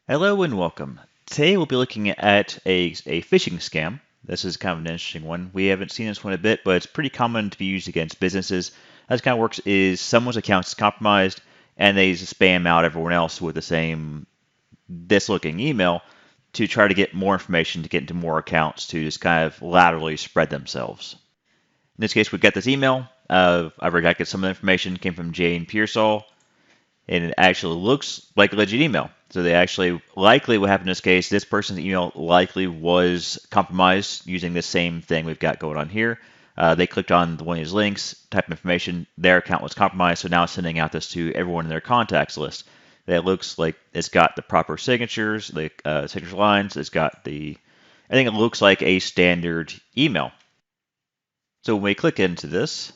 Hello and welcome. Today we'll be looking at a phishing scam. This is kind of an interesting one. We haven't seen this one a bit, but it's pretty common to be used against businesses. How this kind of works is someone's account is compromised and they just spam out everyone else with the same this-looking email to try to get more information to get into more accounts to just kind of laterally spread themselves. In this case, we got this email. I've redacted some of the information. It came from Jane Pearsall, and it actually looks like a legit email. So they actually likely what happened in this case, this person's email likely was compromised using the same thing we've got going on here. They clicked on one of these links, type information, their account was compromised, so now it's sending out this to everyone in their contacts list. That looks like it's got the proper signatures, the signature lines, it's got I think it looks like a standard email. So when we click into this,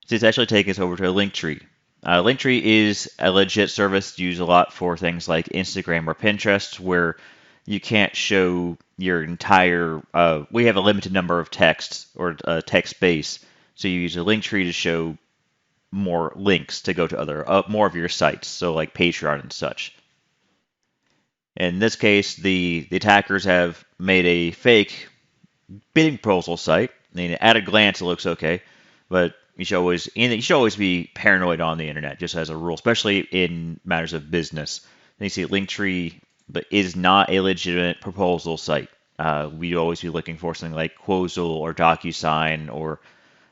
it's actually taking us over to a LinkTree. LinkTree is a legit service used a lot for things like Instagram or Pinterest, where you can't show your entire. We have a limited number of texts or text space, so you use a LinkTree to show more links to go to other more of your sites, so like Patreon and such. In this case, the attackers have made a fake bidding proposal site. I mean, at a glance, it looks okay, but you should always be paranoid on the internet, just as a rule, especially in matters of business. And you see Linktree, but is not a legitimate proposal site. We'd always be looking for something like Quozal or DocuSign or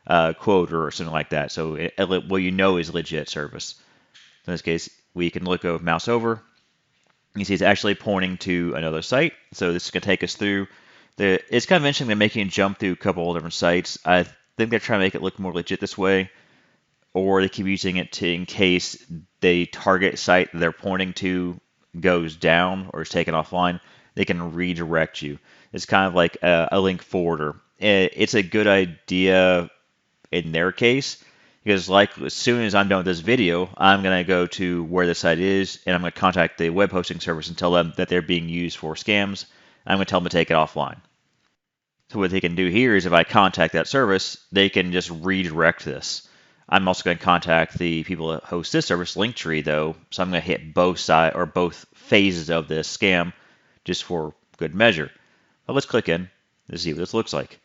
Quoter or something like that. So what you know is legit service. In this case, we can look over, mouse over. You see it's actually pointing to another site. So this is going to take us through. It's kind of interesting they're making a jump through a couple of different sites. I think they're trying to make it look more legit this way, or they keep using it in case the target site that they're pointing to goes down or is taken offline, they can redirect you. It's kind of like a link forwarder. It's a good idea in their case because, like, as soon as I'm done with this video, I'm going to go to where the site is and I'm going to contact the web hosting service and tell them that they're being used for scams. I'm going to tell them to take it offline. So what they can do here is if I contact that service, they can just redirect this. I'm also going to contact the people that host this service, Linktree, though. So I'm going to hit both sides or both phases of this scam just for good measure. But let's click in to see what this looks like.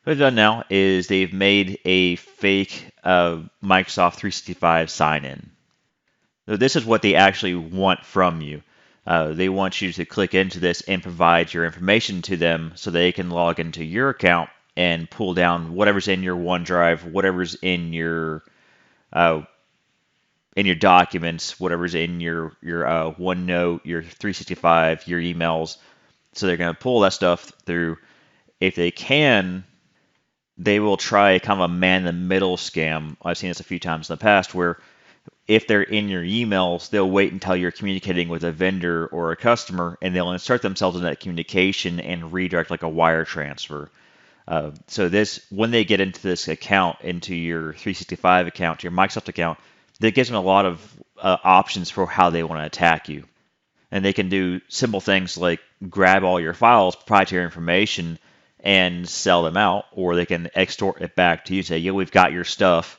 What they've done now is they've made a fake Microsoft 365 sign-in. So this is what they actually want from you. They want you to click into this and provide your information to them so they can log into your account and pull down whatever's in your OneDrive, whatever's in your documents, whatever's in your OneNote, your 365, your emails. So they're going to pull that stuff through. If they can, they will try kind of a man-in-the-middle scam. I've seen this a few times in the past where if they're in your emails, they'll wait until you're communicating with a vendor or a customer, and they'll insert themselves in that communication and redirect like a wire transfer. So this, when they get into this account, into your 365 account, your Microsoft account, that gives them a lot of options for how they want to attack you. And they can do simple things like grab all your files, proprietary information, and sell them out, or they can extort it back to you, say, yeah, we've got your stuff.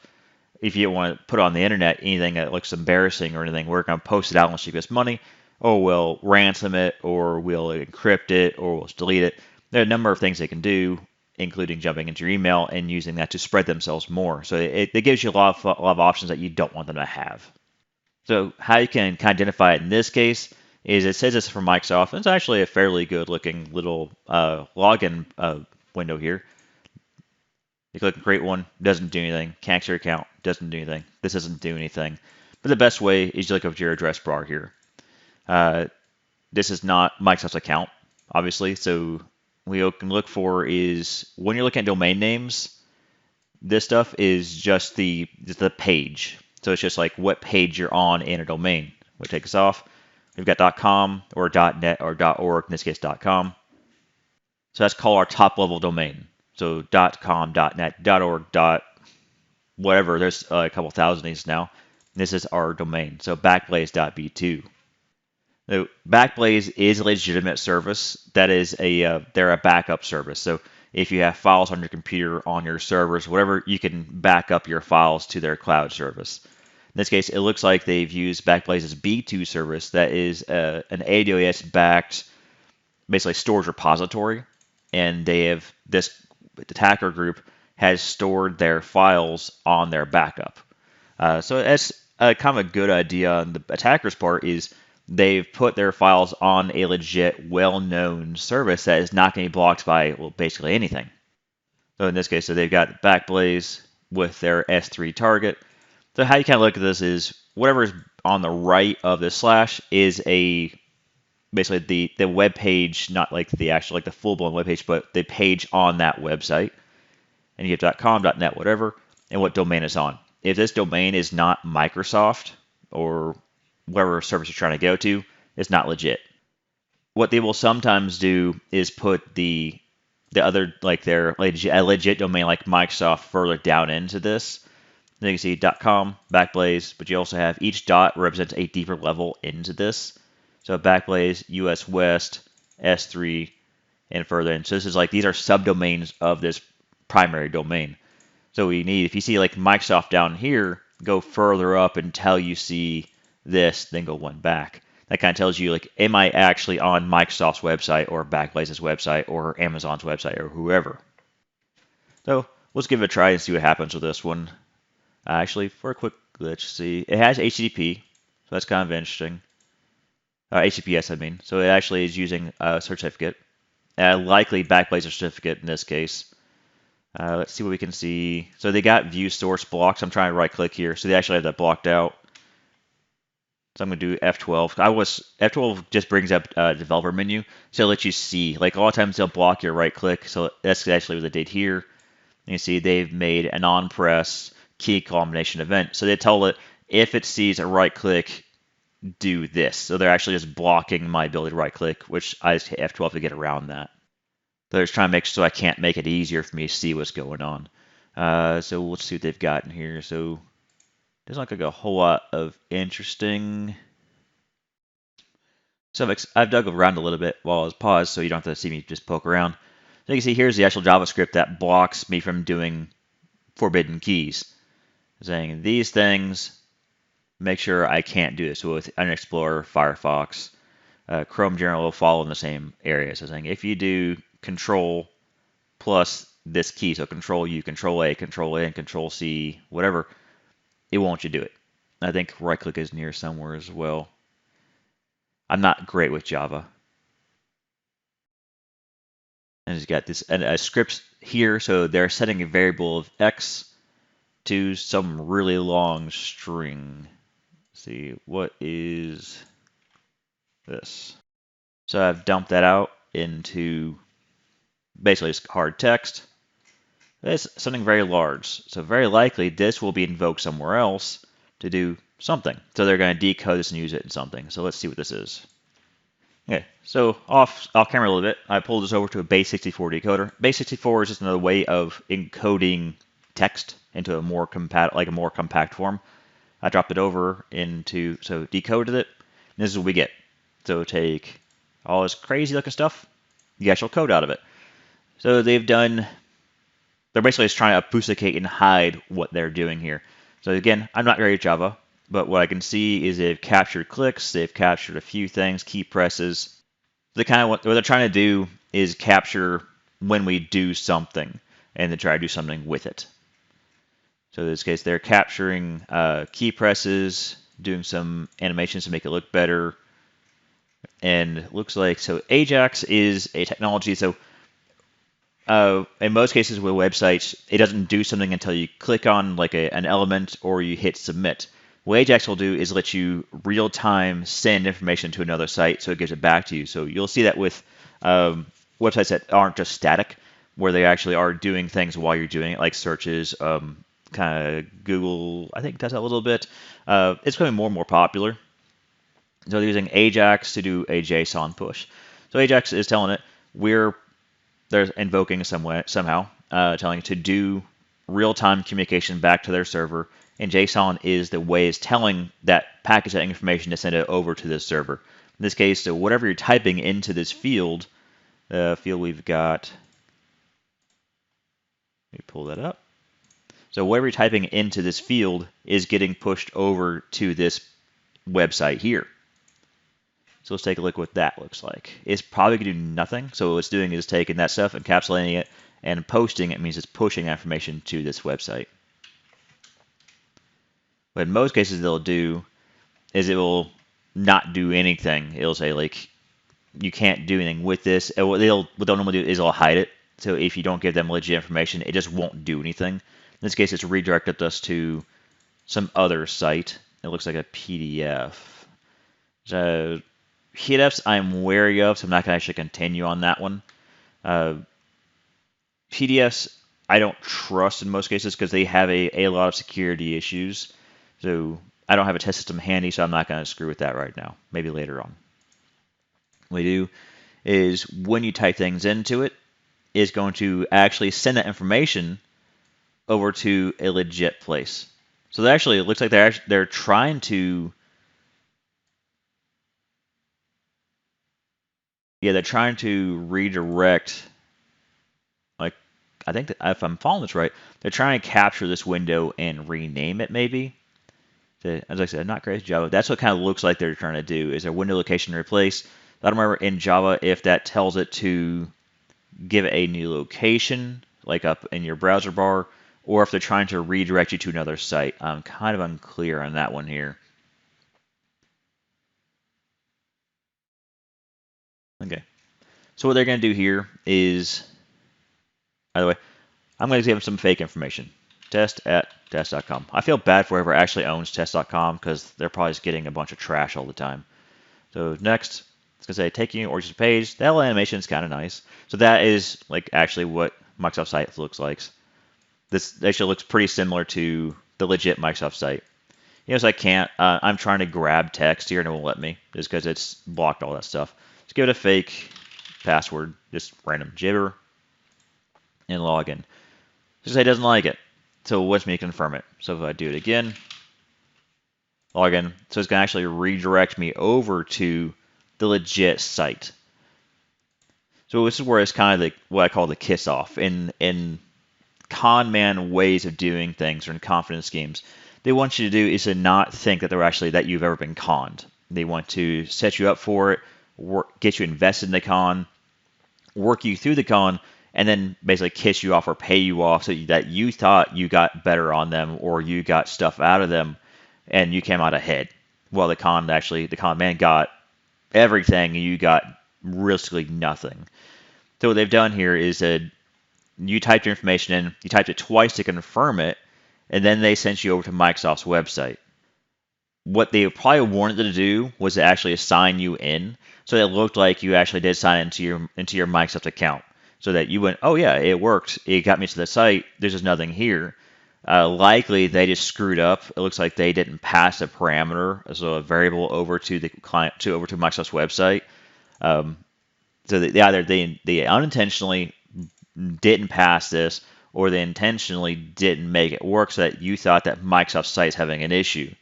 If you don't want to put on the internet anything that looks embarrassing or anything, we're going to post it out unless you give us money, or we'll ransom it, or we'll encrypt it, or we'll delete it. There are a number of things they can do, including jumping into your email and using that to spread themselves more. So it gives you a lot of options that you don't want them to have. So how you can kind of identify it in this case is it says it's from Microsoft. It's actually a fairly good looking little login window here. You click create one, doesn't do anything. Connects your account, doesn't do anything. This doesn't do anything. But the best way is you look up your address bar here. This is not Microsoft's account, obviously. So what we can look for is when you're looking at domain names, this stuff is just the page. So it's just like what page you're on in a domain. We'll take this off. We've got .com or .net or .org, in this case .com. So that's called our top level domain. So .com, .net, .org, whatever. There's a couple thousand of these now. This is our domain. So Backblaze.b2. So Backblaze is a legitimate service. That is they're a backup service. So if you have files on your computer, on your servers, whatever, you can back up your files to their cloud service. In this case, it looks like they've used Backblaze's B2 service that is an AWS-backed, basically storage repository, and they have this attacker group has stored their files on their backup. So that's kind of a good idea on the attacker's part is they've put their files on a legit, well-known service that is not going to be blocked by, well, basically anything. So in this case, so they've got Backblaze with their S3 target. So how you kind of look at this is whatever is on the right of the slash is a basically the web page, not like the actual like the full-blown web page, but the page on that website. And you get .com, .net, whatever, and what domain it's on. If this domain is not Microsoft or whatever service you're trying to go to, it's not legit. What they will sometimes do is put the other like their a legit domain like Microsoft further down into this. Then you can see .com, Backblaze, but you also have each dot represents a deeper level into this. So Backblaze, US West, S3, and further in. So this is like these are subdomains of this primary domain. So we need, if you see like Microsoft down here, go further up until you see this, then go one back. That kind of tells you like, am I actually on Microsoft's website or Backblaze's website or Amazon's website or whoever? So let's give it a try and see what happens with this one. Actually, for a quick glitch, see, it has HTTP, so that's kind of interesting. HTTPS, I mean. So it actually is using a certificate, likely Backblaze certificate in this case. Let's see what we can see. So they got view source blocks. I'm trying to right click here. So they actually have that blocked out. So I'm going to do F12. F12 just brings up developer menu. So it lets you see. Like a lot of times they'll block your right click. So that's actually what they did here. And you see they've made an on-press key combination event. So they tell it if it sees a right click, do this. So they're actually just blocking my ability to right click, which I just hit F12 to get around that. They're just trying to make so I can't make it easier for me to see what's going on. So let's see what they've got in here. So doesn't look like a whole lot of interesting. So I've dug around a little bit while I was paused, so you don't have to see me just poke around. So you can see here's the actual JavaScript that blocks me from doing forbidden keys. Saying these things, make sure I can't do this. So with Internet Explorer, Firefox, Chrome general will fall in the same area. So saying if you do Control plus this key, so Control U, Control A, Control N, Control C, whatever, it won't let you do it. I think right click is near somewhere as well. I'm not great with Java. And it's got this a script here, so they're setting a variable of X to some really long string. Let's see, what is this? So I've dumped that out into basically just hard text. It's something very large. So very likely this will be invoked somewhere else to do something. So they're going to decode this and use it in something. So let's see what this is. Okay, so off camera a little bit, I pulled this over to a base64 decoder. Base64 is just another way of encoding text into a more compact form. I dropped it over into, so decoded it, and this is what we get. So take all this crazy looking stuff, the actual code out of it. So they're basically just trying to obfuscate and hide what they're doing here. So again, I'm not very Java, but what I can see is they've captured clicks, they've captured a few things, key presses. What they're trying to do is capture when we do something, and then try to do something with it. So in this case, they're capturing key presses, doing some animations to make it look better. And it looks like, so Ajax is a technology, so in most cases with websites, it doesn't do something until you click on like an element or you hit submit. What Ajax will do is let you real-time send information to another site so it gives it back to you. So you'll see that with websites that aren't just static, where they actually are doing things while you're doing it, like searches, kind of Google, I think does that a little bit. It's becoming more and more popular. So they're using Ajax to do a JSON push. So Ajax is telling it they're invoking somehow, telling it to do real-time communication back to their server, and JSON is the way it's telling that package that information to send it over to this server. In this case, so whatever you're typing into this field, the field we've got, let me pull that up. So whatever you're typing into this field is getting pushed over to this website here. So let's take a look what that looks like. It's probably going to do nothing. So what it's doing is taking that stuff, encapsulating it, and posting it means it's pushing information to this website. But in most cases, they'll do is it will not do anything. It'll say like you can't do anything with this. What they'll normally do is they'll hide it. So if you don't give them legit information, it just won't do anything. In this case, it's redirected us to some other site. It looks like a PDF. So PDFs I'm wary of, so I'm not going to actually continue on that one. PDFs I don't trust in most cases because they have a lot of security issues. So I don't have a test system handy, so I'm not going to screw with that right now. Maybe later on. What we do is when you type things into it, it's going to actually send that information over to a legit place. So they actually, it looks like they're trying to, they're trying to redirect. Like, I think that if I'm following this right, they're trying to capture this window and rename it maybe. As I said, not crazy Java. That's what kind of looks like they're trying to do is a window location replace. I don't remember in Java if that tells it to give it a new location, like up in your browser bar, or if they're trying to redirect you to another site. I'm kind of unclear on that one here. Okay. So what they're going to do here is, by the way, I'm going to give them some fake information. Test@test.com. I feel bad for whoever actually owns test.com because they're probably just getting a bunch of trash all the time. So next, it's going to say taking you or just a page. That little animation is kind of nice. So that is like actually what Microsoft site looks like. This actually looks pretty similar to the legit Microsoft site. You know, so I can't. I'm trying to grab text here and it won't let me just because it's blocked all that stuff. Let's give it a fake password, just random gibber, and log in. Just say it doesn't like it. So it wants me to confirm it. So if I do it again, log in. So it's going to actually redirect me over to the legit site. So this is where it's kind of like what I call the kiss off in con man ways of doing things or in confidence schemes. They want you to do is to not think that they're actually that you've ever been conned. They want to set you up for it, get you invested in the con, work you through the con, and then basically kiss you off or pay you off so that you thought you got better on them or you got stuff out of them and you came out ahead. Well, the con man got everything and you got realistically nothing. So what they've done here is that you typed your information in, you typed it twice to confirm it, and then they sent you over to Microsoft's website. What they probably wanted to do was to actually assign you in, so that it looked like you actually did sign into your Microsoft account, so that you went, oh yeah, it worked, it got me to the site. There's just nothing here. Likely they just screwed up. It looks like they didn't pass a parameter, so a variable over to the client over to Microsoft's website. So they either they unintentionally didn't pass this, or they intentionally didn't make it work so that you thought that Microsoft site is having an issue.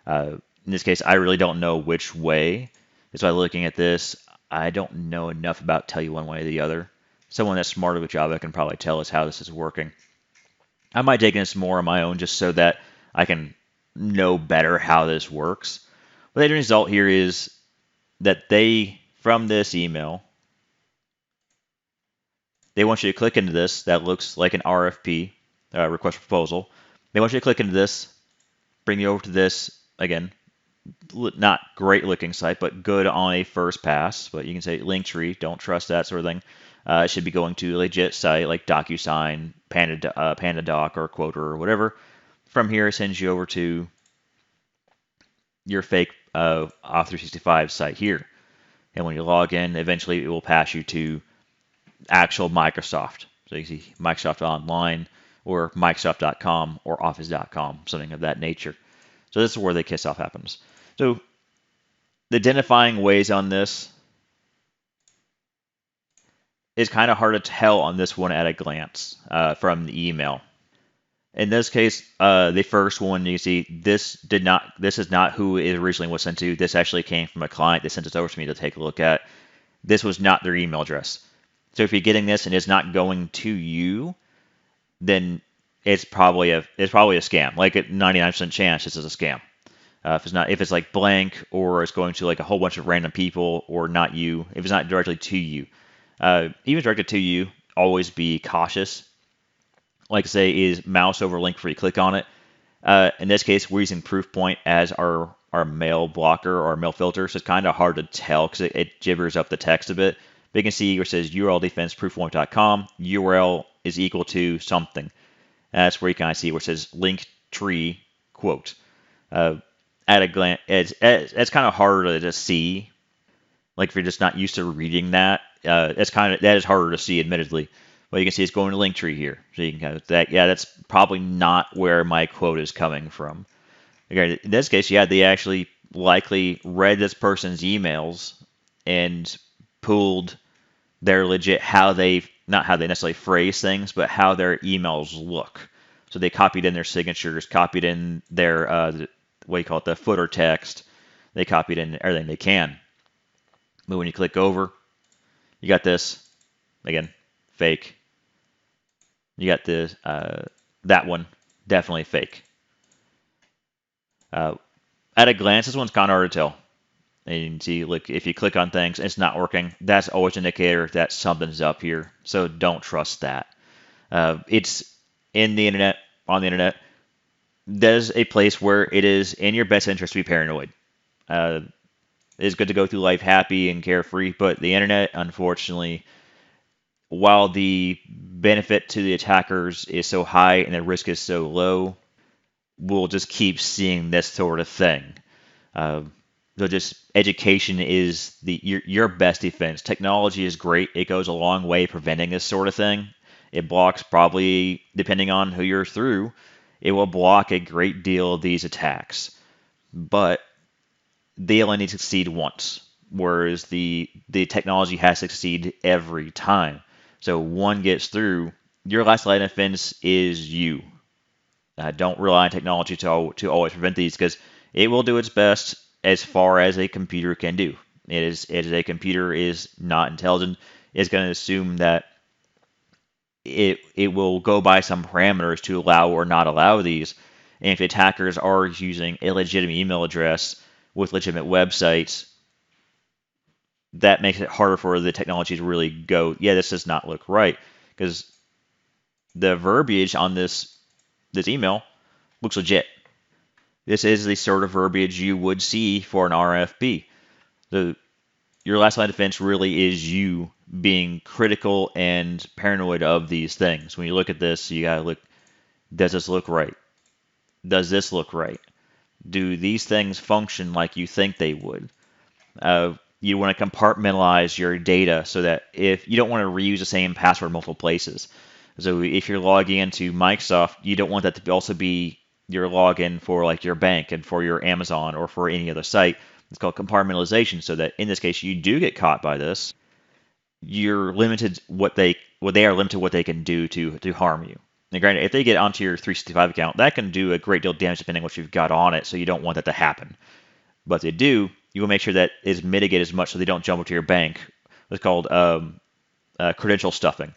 In this case, I really don't know which way. That's why looking at this, I don't know enough about tell you one way or the other. Someone that's smarter with Java can probably tell us how this is working. I might take this more on my own just so that I can know better how this works. But the result here is that they, from this email, they want you to click into this. That looks like an RFP, request for proposal. They want you to click into this, bring you over to this, again, not great looking site, but good on a first pass. But you can say LinkTree, don't trust that sort of thing. It should be going to a legit site like DocuSign, PandaDoc, or Quoter, or whatever. From here, it sends you over to your fake Auth365 site here. And when you log in, eventually it will pass you to actual Microsoft. So you see Microsoft Online or Microsoft.com or Office.com, something of that nature. So this is where the kiss off happens. So the identifying ways on this is kind of hard to tell on this one at a glance from the email. In this case, the first one you see, this is not who it originally was sent to. This actually came from a client. They sent this over to me to take a look at. This was not their email address. So if you're getting this and it's not going to you, then it's probably a scam. Like a 99% chance this is a scam. If it's like blank or it's going to like a whole bunch of random people or not you, if it's not directly to you, even directed to you, always be cautious. Like I say, is mouse over LinkTree, click on it. In this case, we're using Proofpoint as our mail blocker or our mail filter, so it's kind of hard to tell because it gibbers up the text a bit. But you can see where it says URL defense proofpoint.com, URL is equal to something. And that's where you kind of see where it says LinkTree quote. Uh, at a glance, it's kind of harder to see. Like if you're just not used to reading that, that is harder to see, admittedly. But you can see it's going to Linktree here, so you can kind of that. Yeah, that's probably not where my quote is coming from. Okay, in this case, yeah, they actually likely read this person's emails and pulled their legit how they not how they necessarily phrase things, but how their emails look. So they copied in their signatures, copied in their what do you call it, the footer text. They copied in everything they can. But when you click over, you got this again, fake. You got this that one, definitely fake. Uh, at a glance, this one's kind of hard to tell. And you can see, look, if you click on things and it's not working, that's always an indicator that something's up here. So don't trust that. It's in the internet, on the internet. There's a place where it is in your best interest to be paranoid. Uh, it's good to go through life happy and carefree, but the internet, unfortunately, while the benefit to the attackers is so high and the risk is so low, we'll just keep seeing this sort of thing. Uh, so just education is your best defense. Technology is great; it goes a long way preventing this sort of thing. It blocks probably, depending on who you're through, it will block a great deal of these attacks. But they only need to succeed once, whereas the technology has to succeed every time. So one gets through, your last line of defense is you. Don't rely on technology to always prevent these because it will do its best as far as a computer can do. A computer is not intelligent. It's going to assume that it will go by some parameters to allow or not allow these. And if attackers are using a legitimate email address with legitimate websites, that makes it harder for the technology to really go, yeah, this does not look right. Because the verbiage on this email looks legit. This is the sort of verbiage you would see for an RFP. So your last line of defense really is you being critical and paranoid of these things. When you look at this, you gotta look, does this look right? Does this look right? Do these things function like you think they would? You want to compartmentalize your data so that if you don't want to reuse the same password multiple places. So if you're logging into Microsoft, you don't want that to also be your login for like your bank and for your Amazon or for any other site. It's called compartmentalization, so that in this case you do get caught by this, you're limited what they are limited what they can do to harm you. Now, granted, if they get onto your 365 account, that can do a great deal of damage depending on what you've got on it, so you don't want that to happen. But if they do, you will make sure that is mitigated as much so they don't jump into your bank. It's called credential stuffing.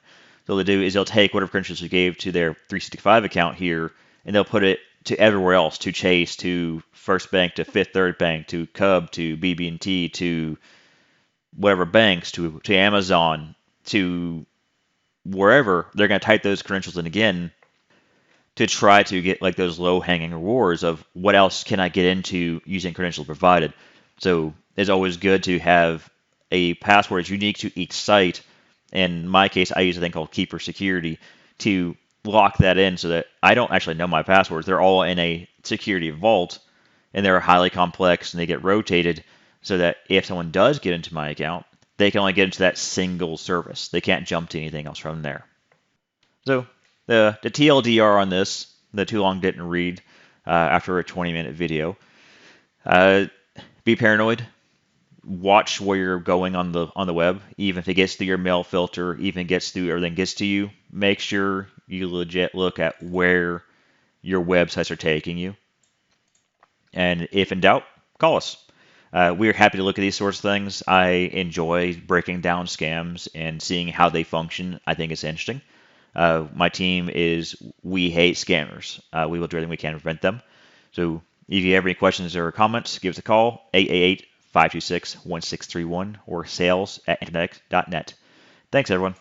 So what they'll do is they'll take whatever credentials you gave to their 365 account here, and they'll put it to everywhere else, to Chase, to First Bank, to Fifth Third Bank, to Cub, to BB&T, to whatever banks, to Amazon, to wherever. They're going to type those credentials in again to try to get like those low-hanging rewards of what else can I get into using credentials provided. So it's always good to have a password that's unique to each site. In my case, I use a thing called Keeper Security to lock that in so that I don't actually know my passwords. They're all in a security vault, and they're highly complex, and they get rotated so that if someone does get into my account, they can only get into that single service. They can't jump to anything else from there. So the TLDR on this, the too long didn't read after a 20-minute video. Be paranoid. Watch where you're going on the web. Even if it gets through your mail filter, even gets through everything gets to you, make sure you legit look at where your websites are taking you. And if in doubt, call us. We are happy to look at these sorts of things. I enjoy breaking down scams and seeing how they function. I think it's interesting. My team is We Hate Scammers. We will do everything we can to prevent them. So if you have any questions or comments, give us a call, 888-526-1631 or sales@internetx.net. Thanks, everyone.